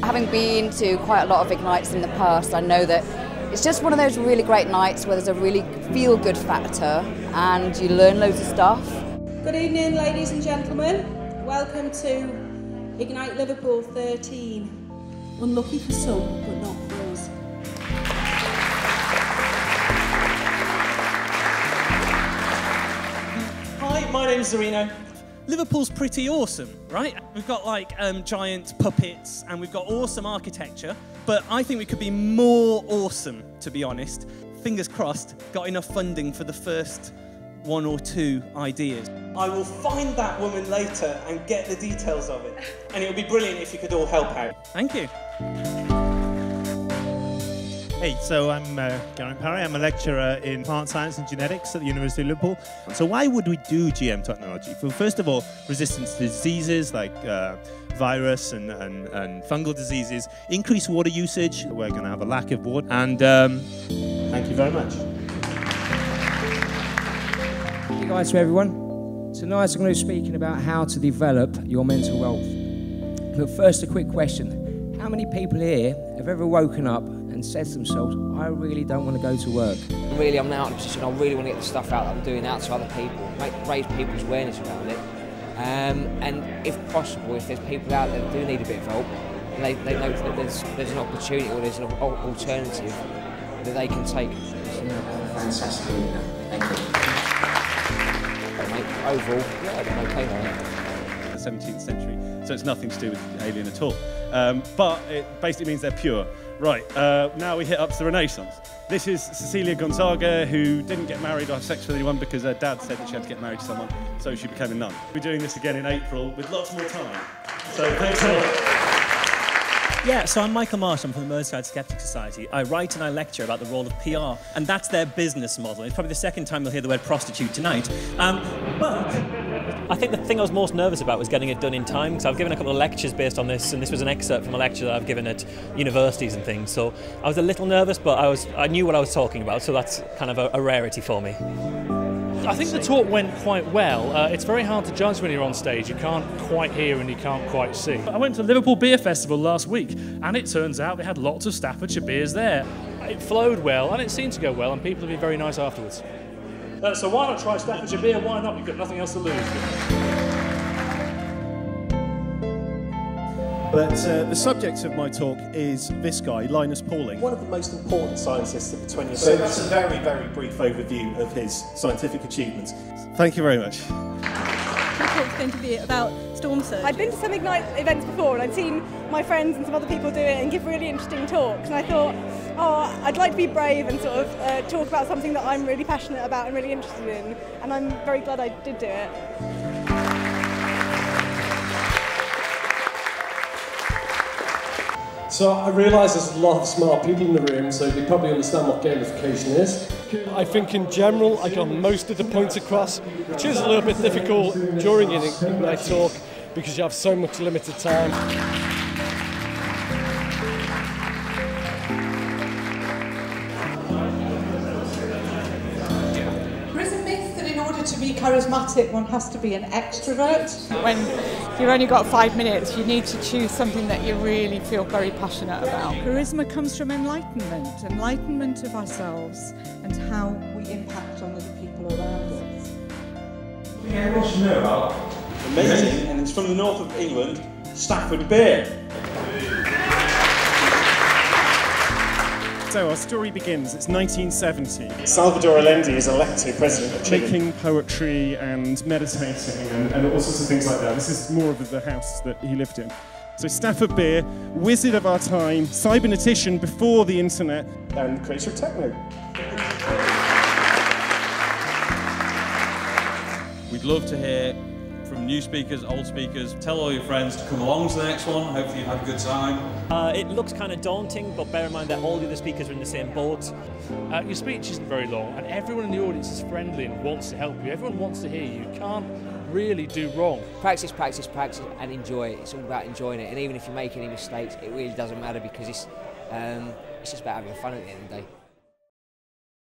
Having been to quite a lot of Ignites in the past, I know that it's just one of those really great nights where there's a really feel-good factor and you learn loads of stuff. Good evening, ladies and gentlemen. Welcome to Ignite Liverpool 13. Unlucky for some, but not for us. Hi, my name's Zarino. Liverpool's pretty awesome, right? We've got like giant puppets and we've got awesome architecture, but I think we could be more awesome, to be honest. Fingers crossed, got enough funding for the first 1 or 2 ideas. I will find that woman later and get the details of it. And it would be brilliant if you could all help out. Thank you. Hey, so I'm Garen Parry. I'm a lecturer in plant science and genetics at the University of Liverpool. So why would we do GM technology? Well, first of all, resistance to diseases like virus and fungal diseases, increased water usage. We're going to have a lack of water. And thank you very much. Hey guys, to everyone. Tonight I'm going to be speaking about how to develop your mental health. But first, a quick question. How many people here have ever woken up and said to themselves, I really don't want to go to work? Really, I'm now in a position, I really want to get the stuff out that I'm doing out to other people, raise people's awareness around it. And if possible, if there's people out there that do need a bit of help, and they know that there's an opportunity or there's an alternative that they can take. Fantastic. Thank you. Overall, yeah, I've been okay now. The 17th century, so it's nothing to do with alien at all. But it basically means they're pure. Right, now we hit up to the Renaissance. This is Cecilia Gonzaga, who didn't get married or have sex with anyone because her dad said that she had to get married to someone, so she became a nun. We're doing this again in April with lots more time. So thanks a lot. Yeah, so I'm Michael Marsh, I'm from the Merseyside Skeptic Society. I write and I lecture about the role of PR, and that's their business model. It's probably the second time you'll hear the word prostitute tonight. But I think the thing I was most nervous about was getting it done in time, because I've given a couple of lectures based on this, and this was an excerpt from a lecture that I've given at universities and things. So I was a little nervous, but I knew what I was talking about, so that's kind of a rarity for me. I think the talk went quite well. It's very hard to judge when you're on stage. You can't quite hear and you can't quite see. I went to Liverpool Beer Festival last week, and it turns out they had lots of Staffordshire beers there. It flowed well, and it seemed to go well, and people have been very nice afterwards. So why not try Staffordshire beer? Why not? You've got nothing else to lose. But the subject of my talk is this guy, Linus Pauling. One of the most important scientists of the 20th century. So that's a very, very brief overview of his scientific achievements. Thank you very much. My talk's going to be about storm surge. I'd been to some Ignite events before and I'd seen my friends and some other people do it and give really interesting talks, and I thought, oh, I'd like to be brave and sort of talk about something that I'm really passionate about and really interested in, and I'm very glad I did do it. So I realise there's a lot of smart people in the room, so they probably understand what gamification is. I think in general I got most of the points across, which is a little bit difficult during an Ignite talk because you have so much limited time. To be charismatic, one has to be an extrovert. When you've only got 5 minutes, you need to choose something that you really feel very passionate about. Charisma comes from enlightenment of ourselves and how we impact on other people around us. Everyone should know about amazing, and it's from the north of England, Stafford beer. So our story begins, it's 1970. Salvador Allende is elected president of Chile. Making poetry and meditating and all sorts of things like that. This is more of the house that he lived in. So Stafford Beer, wizard of our time, cybernetician before the internet, and creator of techno. We'd love to hear from new speakers, old speakers. Tell all your friends to come along to the next one. Hopefully you've had a good time. It looks kind of daunting, but bear in mind that all the other speakers are in the same boat. Your speech isn't very long, and everyone in the audience is friendly and wants to help you. Everyone wants to hear you. You can't really do wrong. Practice, practice, practice, and enjoy it. It's all about enjoying it. And even if you make any mistakes, it really doesn't matter because it's just about having fun at the end of the day.